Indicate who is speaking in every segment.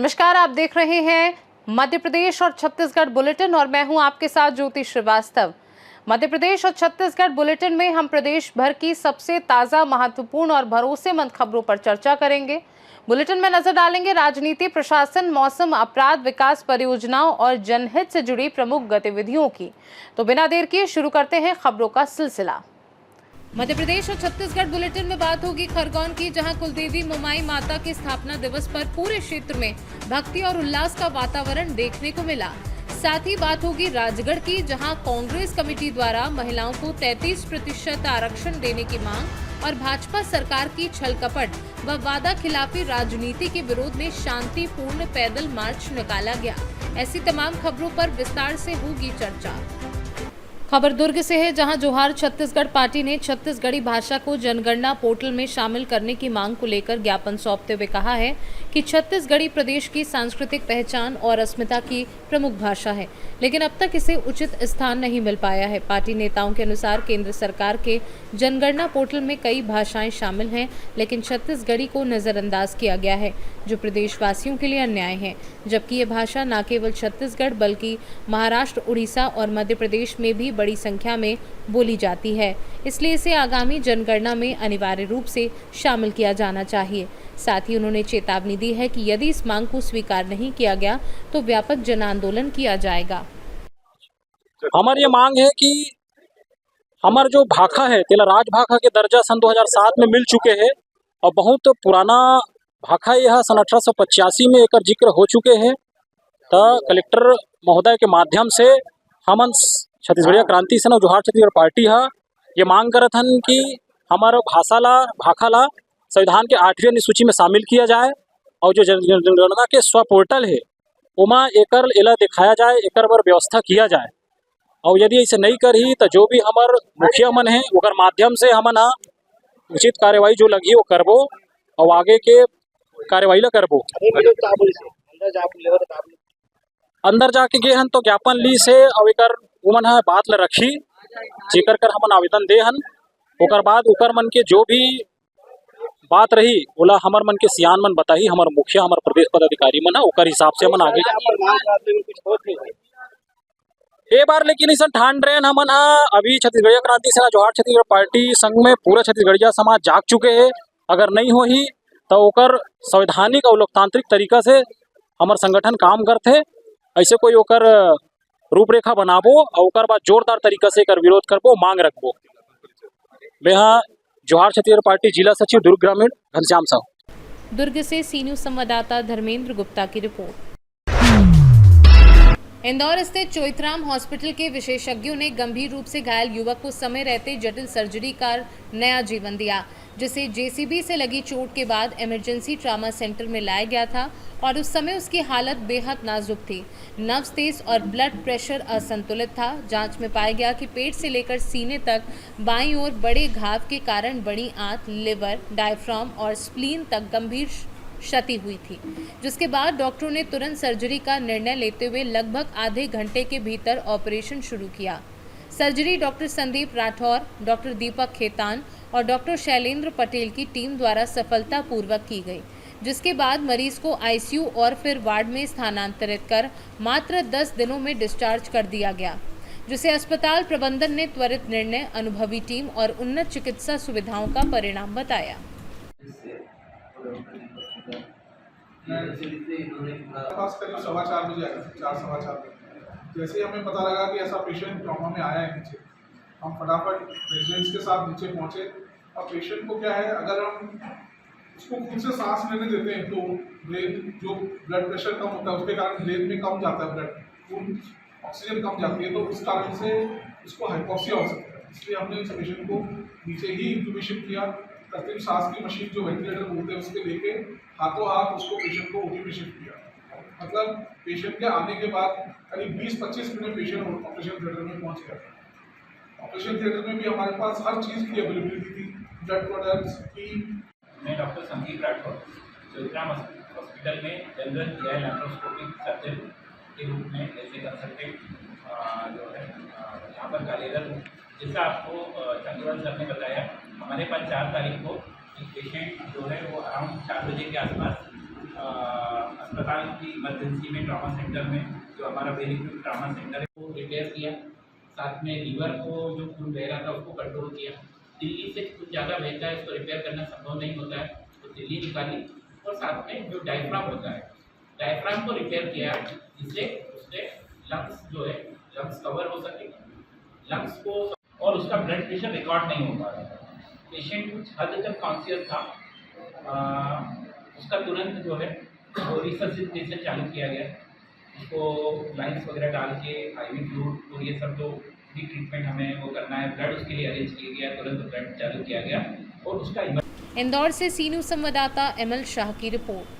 Speaker 1: नमस्कार, आप देख रहे हैं मध्य प्रदेश और छत्तीसगढ़ बुलेटिन और मैं हूं आपके साथ ज्योति श्रीवास्तव। मध्य प्रदेश और छत्तीसगढ़ बुलेटिन में हम प्रदेश भर की सबसे ताजा, महत्वपूर्ण और भरोसेमंद खबरों पर चर्चा करेंगे। बुलेटिन में नजर डालेंगे राजनीति, प्रशासन, मौसम, अपराध, विकास परियोजनाओं और जनहित से जुड़ी प्रमुख गतिविधियों की। तो बिना देर किए शुरू करते हैं खबरों का सिलसिला। मध्य प्रदेश और छत्तीसगढ़ बुलेटिन में बात होगी खरगोन की, जहां कुलदेवी मोमाई माता के स्थापना दिवस पर पूरे क्षेत्र में भक्ति और उल्लास का वातावरण देखने को मिला। साथ ही बात होगी राजगढ़ की, जहां कांग्रेस कमेटी द्वारा महिलाओं को 33% आरक्षण देने की मांग और भाजपा सरकार की छलकपट व वादा खिलाफी राजनीति के विरोध में शांतिपूर्ण पैदल मार्च निकाला गया। ऐसी तमाम खबरों पर विस्तार से होगी चर्चा। खबर दुर्ग से है, जहां जोहार छत्तीसगढ़ पार्टी ने छत्तीसगढ़ी भाषा को जनगणना पोर्टल में शामिल करने की मांग को लेकर ज्ञापन सौंपते हुए कहा है कि छत्तीसगढ़ी प्रदेश की सांस्कृतिक पहचान और अस्मिता की प्रमुख भाषा है, लेकिन अब तक इसे उचित स्थान नहीं मिल पाया है। पार्टी नेताओं के अनुसार केंद्र सरकार के जनगणना पोर्टल में कई भाषाएं शामिल हैं, लेकिन छत्तीसगढ़ी को नजरअंदाज किया गया है, जो प्रदेशवासियों के लिए अन्याय है। जबकि ये भाषा न केवल छत्तीसगढ़ बल्कि महाराष्ट्र, उड़ीसा और मध्य प्रदेश में भी बड़ी संख्या में बोली जाती है, इसलिए इसे आगामी जनगणना में अनिवार्य रूप से शामिल किया जाना चाहिए। साथ ही उन्होंने चेतावनी दी है कि यदि इस मांग को स्वीकार नहीं किया गया तो व्यापक जन आंदोलन किया जाएगा।
Speaker 2: हमारी ये मांग है कि हमार जो भाखा है तेला राजभाखा के दर्जा सन 2007 में मिल चुके हैं और बहुत पुराना भाखा यह सन 1885 में एक जिक्र हो चुके हैं। तो कलेक्टर महोदय के माध्यम से हमन छत्तीसगढ़िया क्रांति सेना जोहार छत्तीसगढ़ पार्टी है ये मांग करत हन कि हमारा भाखा ला संविधान के 8वीं अनुसूची में शामिल किया जाए और जो जनगणना के स्व पोर्टल है उमा एकर एला दिखाया जाए, एकर बर व्यवस्था किया जाए। और यदि ऐसे नहीं करही तो जो भी हमार मुखिया मन है ओकर माध्यम से हमन उचित कार्यवाही जो लगी वो करबो और आगे के कार्यवाही ला करबो। अंदर जाके गे हन तो ज्ञापन ली से और एकर उमन ह बात ला रखी, जेकर कर हमन आवेदन दे हन। ओकर बाद ओकर मन के जो भी बात रही ओला हमर मन के सियान मन बताही, हमर मुखिया हमर प्रदेश पदाधिकारी मन है ओकर हिसाब से हमन आगे ए बार। लेकिन ऐसा ठान रहे हमन अभी छत्तीसगढ़िया क्रांति सेना जोहार छत्तीसगढ़ पार्टी संघ में पूरा छत्तीसगढ़िया समाज जाग चुके हैं। अगर नहीं होही तो ओकर संवैधानिक और लोकतांत्रिक तरीका से हमार संगठन काम करते, ऐसे कोई ओकर रूपरेखा बनाबो और ओकर बाद जोरदार तरीका से एकर विरोध करबो, मांग रखबो। मैं जोहार छत्तीसगढ़ पार्टी जिला सचिव दुर्ग ग्रामीण घनश्याम साहू।
Speaker 1: दुर्ग से सी न्यूज संवाददाता धर्मेंद्र गुप्ता की रिपोर्ट। इंदौर स्थित चोइथराम हॉस्पिटल के विशेषज्ञों ने गंभीर रूप से घायल युवक को समय रहते जटिल सर्जरी का नया जीवन दिया, जिसे जेसीबी से लगी चोट के बाद इमरजेंसी ट्रामा सेंटर में लाया गया था और उस समय उसकी हालत बेहद नाजुक थी। नब्ज तेज और ब्लड प्रेशर असंतुलित था। जांच में पाया गया कि पेट से लेकर सीने तक बाईं ओर बड़े घाव के कारण बड़ी आंत, लिवर, डायफ्राम और स्प्लीन तक गंभीर क्षति हुई थी, जिसके बाद डॉक्टरों ने तुरंत सर्जरी का निर्णय लेते हुए लगभग आधे घंटे के भीतर ऑपरेशन शुरू किया। Surgery doctor Sandeep Rathore, doctor Deepak Khetan और डॉक्टर शैलेंद्र पटेल की टीम द्वारा सफलतापूर्वक की गई, जिसके बाद मरीज को आईसीयू और फिर वार्ड में स्थानांतरित कर मात्र 10 दिनों में डिस्चार्ज कर दिया गया, जिसे अस्पताल प्रबंधन ने त्वरित निर्णय, अनुभवी टीम और उन्नत चिकित्सा सुविधाओं का परिणाम बताया।
Speaker 3: करीब 4:15 बजे आया, 4:15 जैसे ही हमें पता लगा कि ऐसा पेशेंट ट्रॉमा में आया है नीचे, हम फटाफट रेजिडेंट्स के साथ नीचे पहुंचे। अब पेशेंट को क्या है, अगर हम उसको खुद से सांस लेने देते हैं तो ब्रेन जो ब्लड प्रेशर कम होता है उसके कारण ब्रेन में कम जाता है ब्लड, खून ऑक्सीजन कम जाती है, तो उस कारण से उसको हाइपोक्सिया हो सकता है। इसलिए हमने उस पेशेंट को नीचे ही इंट्यूबेशन किया। कृत्रिम सांस की मशीन जो वेंटिलेटर बोलते हैं उसके लेके हाथों हाथ उसको पेशेंट को ओटी में शिफ्ट किया। मतलब पेशेंट के आने के बाद करीब 20-25 मिनट पेशेंट ऑपरेशन थिएटर में पहुंच गया। ऑपरेशन थिएटर में भी हमारे पास हर चीज़ की अवेलेबिलिटी थी, ब्लड प्रोडक्ट्स की।
Speaker 4: मैं डॉक्टर संदीप राठौर चोइथराम हॉस्पिटल में जनरल GI लैप्रोस्कोपिक सर्जन के रूप में जैसे कंसल्टेंट जो है यहाँ पर कार्यरत हूँ। जैसा आपको चंद्रवंश सर ने बताया, हमारे पास 4 तारीख को एक पेशेंट जो है वो अराउंड 4 बजे के आसपास अस्पताल की इमरजेंसी में ट्रॉमा सेंटर में जो हमारा वेल इक्विप्ड ट्रॉमा सेंटर है वो रिपेयर किया, साथ में लीवर को जो खून बह रहा था उसको कंट्रोल किया। दिल्ली से कुछ ज़्यादा बहता है, उसको रिपेयर करना संभव नहीं होता है, तो दिल्ली निकाली। और साथ में जो डायफ्राम होता है, डायफ्राम को रिपेयर किया जिससे उससे लंग्स जो है लंग्स कवर हो सके, लंग्स को, और उसका ब्लड प्रेशर रिकॉर्ड नहीं हो पा रहा था। पेशेंट कुछ हद तक कॉन्शियस था, उसका तुरंत जो है वो रिसर्सिटेशन चालू किया गया, उसको लाइन्स वगैरह डाल के आईवी फ्लूइड और ये सब जो भी ट्रीटमेंट हमें वो करना है, ब्लड उसके लिए अरेंज किया गया, तुरंत ब्लड चालू किया गया और उसका
Speaker 1: इंदौर से सीनू संवाददाता एमएल शाह की रिपोर्ट।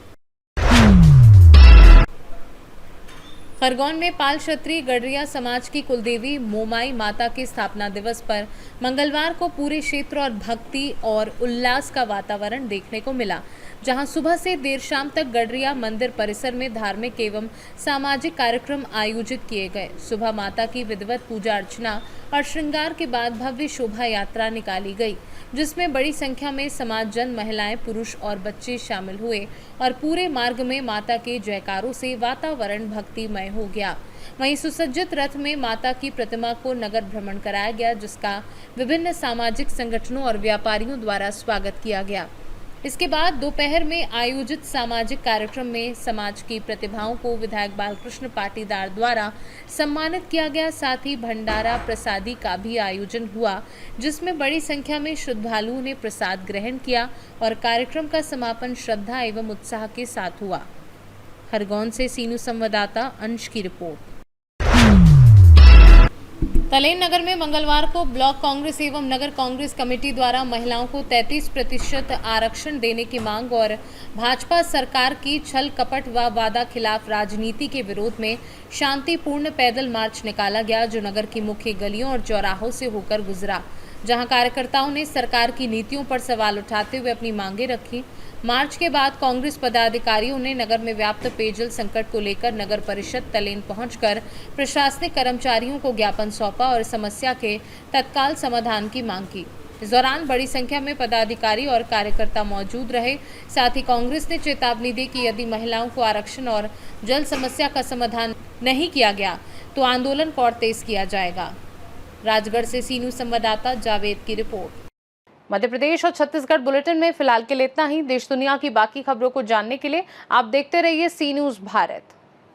Speaker 1: खरगोन में पाल क्षत्रिय गडरिया समाज की कुलदेवी मोमाई माता के स्थापना दिवस पर मंगलवार को पूरे क्षेत्र और भक्ति और उल्लास का वातावरण देखने को मिला, जहां सुबह से देर शाम तक गडरिया मंदिर परिसर में धार्मिक एवं सामाजिक कार्यक्रम आयोजित किए गए। सुबह माता की विधिवत पूजा अर्चना और श्रृंगार के बाद भव्य शोभा यात्रा निकाली गई, जिसमें बड़ी संख्या में समाजजन, महिलाएं, पुरुष और बच्चे शामिल हुए और पूरे मार्ग में माता के जयकारों से वातावरण भक्तिमय हो गया। वहीं सुसज्जित रथ में माता की प्रतिमा को नगर भ्रमण कराया गया, जिसका विभिन्न सामाजिक संगठनों और व्यापारियों द्वारा स्वागत किया गया। इसके बाद दोपहर में आयोजित सामाजिक कार्यक्रम में समाज की प्रतिभाओं को विधायक बालकृष्ण पाटीदार द्वारा सम्मानित किया गया। साथ ही भंडारा प्रसादी का भी आयोजन हुआ, जिसमें बड़ी संख्या में श्रद्धालुओं ने प्रसाद ग्रहण किया और कार्यक्रम का समापन श्रद्धा एवं उत्साह के साथ हुआ। खरगोन से सीनू संवाददाता अंश की रिपोर्ट। तलेन नगर में मंगलवार को ब्लॉक कांग्रेस एवं नगर कांग्रेस कमेटी द्वारा महिलाओं को 33% आरक्षण देने की मांग और भाजपा सरकार की छल कपट व वादा खिलाफ राजनीति के विरोध में शांतिपूर्ण पैदल मार्च निकाला गया, जो नगर की मुख्य गलियों और चौराहों से होकर गुजरा, जहां कार्यकर्ताओं ने सरकार की नीतियों पर सवाल उठाते हुए अपनी मांगें रखी। मार्च के बाद कांग्रेस पदाधिकारियों ने नगर में व्याप्त पेयजल संकट को लेकर नगर परिषद तलेन पहुंचकर प्रशासनिक कर्मचारियों को ज्ञापन सौंपा और समस्या के तत्काल समाधान की मांग की। इस दौरान बड़ी संख्या में पदाधिकारी और कार्यकर्ता मौजूद रहे। साथ ही कांग्रेस ने चेतावनी दी कि यदि महिलाओं को आरक्षण और जल समस्या का समाधान नहीं किया गया तो आंदोलन को और तेज किया जाएगा। राजगढ़ से सीनू संवाददाता जावेद की रिपोर्ट। मध्य प्रदेश और छत्तीसगढ़ बुलेटिन में फिलहाल के लिए इतना ही। देश दुनिया की बाकी खबरों को जानने के लिए आप देखते रहिए सी न्यूज़ भारत।